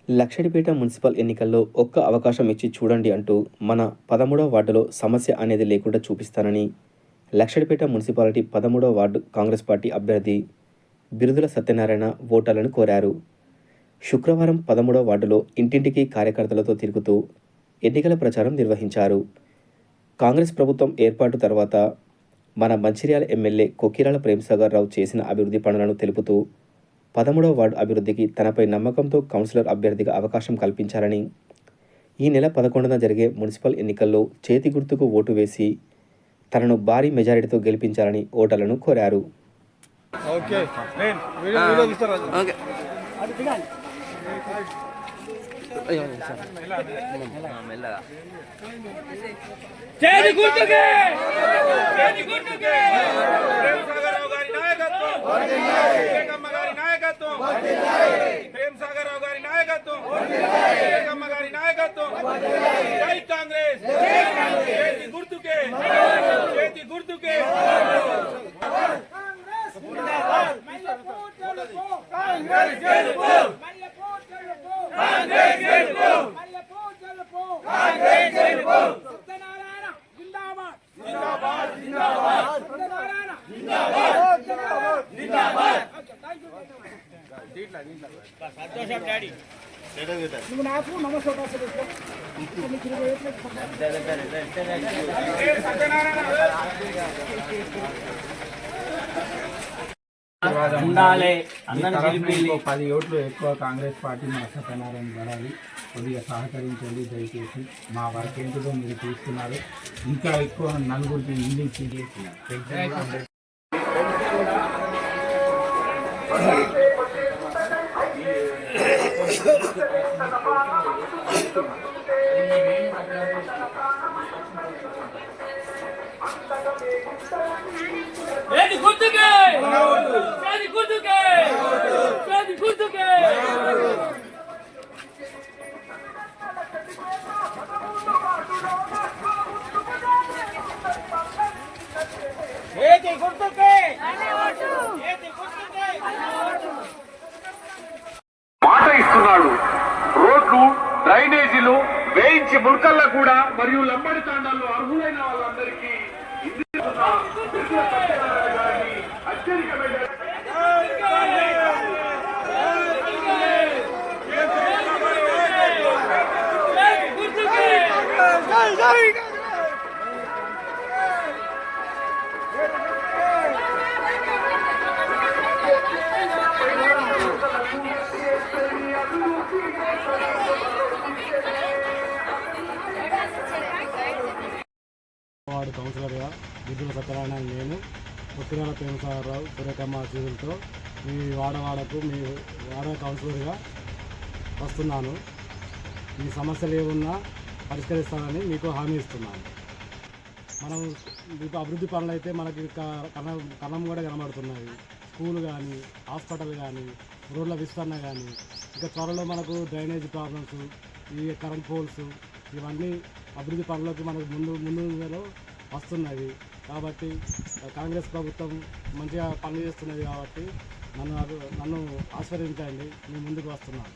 Lakshettipet municipal ఎన్నికల్లో ఒక్క అవకాశం ఇచ్చి చూడండి అంటూ మన 13వ వార్డులో సమస్య అనేది లేకుండా చూపిస్తానని లక్షడిపేట మున్సిపాలిటీ 13వ వార్డు కాంగ్రెస్ పార్టీ అభ్యర్థి బిరుదుల సత్యనారాయణ ఓటర్లను కోరారు. శుక్రవారం 13వ వార్డులో ఇంటింటికి కార్యకర్తలతో తిరుగుతూ ఎన్నికల ప్రచారం నిర్వహించారు. కాంగ్రెస్ ప్రభుత్వం ఏర్పాటు తర్వాత మన మంచిర్యాల ఎమ్మెల్యే కొక్కిరాల ప్రేమ్సాగర్ రావు చేసిన అభివృద్ధి పనులను తెలుపుతూ 13వ వార్డు అభివృద్ధికి తనపై నమ్మకంతో కౌన్సిలర్ అభ్యర్థిగా అవకాశం కల్పించాలని, ఈ నెల 11న జరిగే మున్సిపల్ ఎన్నికల్లో చేతి గుర్తుకు ఓటు వేసి తనను భారీ మెజారిటీతో గెలిపించాలని ఓటర్లను కోరారు. ప్రేమ్సాగర్ రావు గారి నాయకత్వం, అమ్మ గారి నాయకత్వం, జై కాంగ్రెస్, చేతి గుర్తుకే, చేతి గుర్తుకే. సంతోషం డాడీ నువ్వు నాకు నమస్కారం. ఉండాలి 10 ఓట్లు ఎక్కువ కాంగ్రెస్ పార్టీ మన సత్యనారాయణ పడాలి. కొద్దిగా సహకరించండి దయచేసి. మా వర్క్ ఏంటిదో మీరు చూస్తున్నారు. ఇంకా ఎక్కువ నలుగురికి ఇంగ్లీష్ చేస్తున్నారు. మాట ఇస్తున్నాడు. రోడ్లు, డ్రైనేజీలు వేయించి ముల్కల్లో కూడా మరియు లంబడి తాండాల్లో అర్హులైన వాళ్ళందరికీ వార్డు కౌన్సిలర్గా బిరుదుల సత్యనారాయణ నేను కొక్కిరాల ప్రేమ్సాగర్ రావు సురేఖమ్మ ఆశీస్సులతో మీ వాడవాడకు మీ వాడ కౌన్సిలర్గా వస్తున్నాను. మీ సమస్యలు ఏమున్నా పరిష్కరిస్తానని మీకు హామీ ఇస్తున్నాను. మనం మీకు అభివృద్ధి పనులు అయితే మనకి కన్నం కూడా కనబడుతున్నాయి. స్కూల్ కానీ, హాస్పిటల్ కానీ, రోడ్ల విస్తరణ కానీ, ఇంకా త్వరలో మనకు డ్రైనేజ్ ప్రాబ్లమ్స్, ఈ కరెంట్ పోల్స్, ఇవన్నీ అభివృద్ధి పనులకి మనకు ముందులో వస్తున్నది. కాబట్టి కాంగ్రెస్ ప్రభుత్వం మంచిగా పనులు చేస్తున్నది. కాబట్టి నన్ను ఆశీర్వదించండి. నేను ముందుకు వస్తున్నాను.